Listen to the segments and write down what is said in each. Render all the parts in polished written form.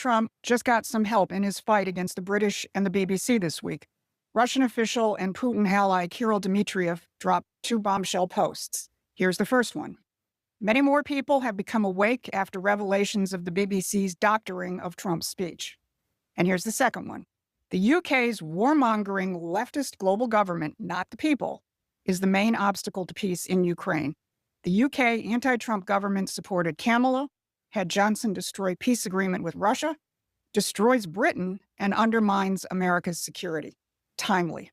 Trump just got some help in his fight against the British and the BBC this week. Russian official and Putin ally Kirill Dmitriev dropped two bombshell posts. Here's the first one. Many more people have become awake after revelations of the BBC's doctoring of Trump's speech. And here's the second one. The UK's warmongering leftist global government, not the people, is the main obstacle to peace in Ukraine. The UK anti-Trump government supported Kamala, had Johnson destroy peace agreement with Russia, destroys Britain, and undermines America's security. Timely.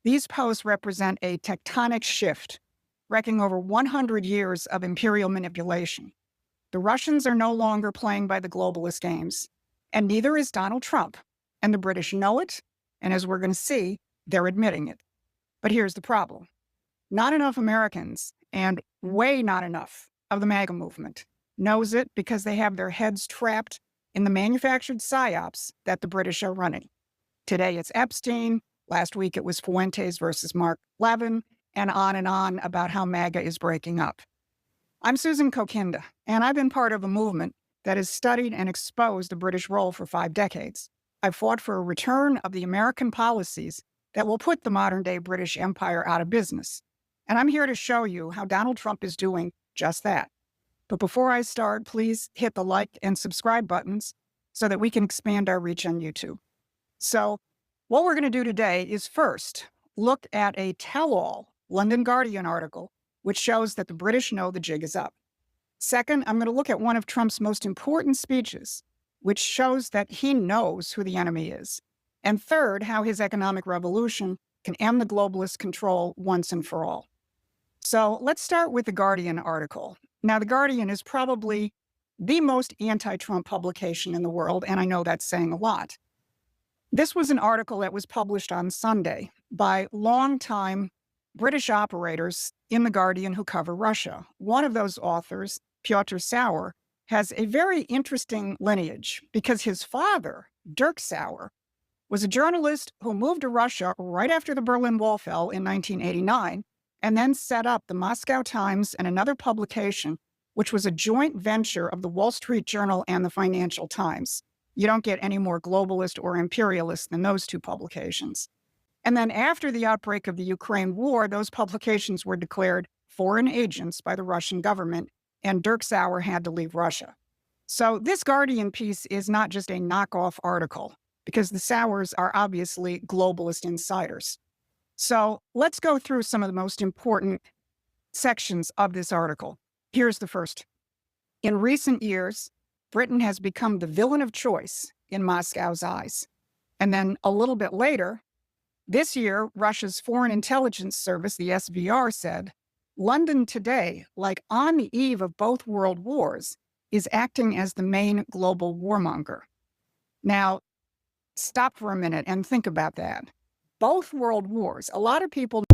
These posts represent a tectonic shift, wrecking over 100 years of imperial manipulation. The Russians are no longer playing by the globalist games, and neither is Donald Trump. And the British know it, and as we're going to see, they're admitting it. But here's the problem. Not enough Americans, and way not enough of the MAGA movement, knows it because they have their heads trapped in the manufactured psyops that the British are running. Today it's Epstein, last week it was Fuentes versus Mark Levin, and on about how MAGA is breaking up. I'm Susan Kokinda, and I've been part of a movement that has studied and exposed the British role for 5 decades. I've fought for a return of the American policies that will put the modern-day British Empire out of business. And I'm here to show you how Donald Trump is doing just that. But before I start, please hit the like and subscribe buttons so that we can expand our reach on YouTube. So what we're going to do today is first look at a tell-all London Guardian article, which shows that the British know the jig is up. Second, I'm going to look at one of Trump's most important speeches, which shows that he knows who the enemy is. And third, how his economic revolution can end the globalist control once and for all. So let's start with the Guardian article. Now, the Guardian is probably the most anti-Trump publication in the world, and I know that's saying a lot. This was an article that was published on Sunday by longtime British operators in the Guardian who cover Russia. One of those authors, Piotr Sauer, has a very interesting lineage because his father, Dirk Sauer, was a journalist who moved to Russia right after the Berlin Wall fell in 1989 and then set up the Moscow Times and another publication, which was a joint venture of the Wall Street Journal and the Financial Times. You don't get any more globalist or imperialist than those two publications. And then after the outbreak of the Ukraine war, those publications were declared foreign agents by the Russian government, and Dirk Sauer had to leave Russia. So this Guardian piece is not just a knockoff article, because the Sauers are obviously globalist insiders. So let's go through some of the most important sections of this article. Here's the first. In recent years, Britain has become the villain of choice in Moscow's eyes. And then a little bit later, this year, Russia's Foreign Intelligence Service, the SVR, said, London today, like on the eve of both world wars, is acting as the main global warmonger. Now, stop for a minute and think about that. Both world wars. A lot of people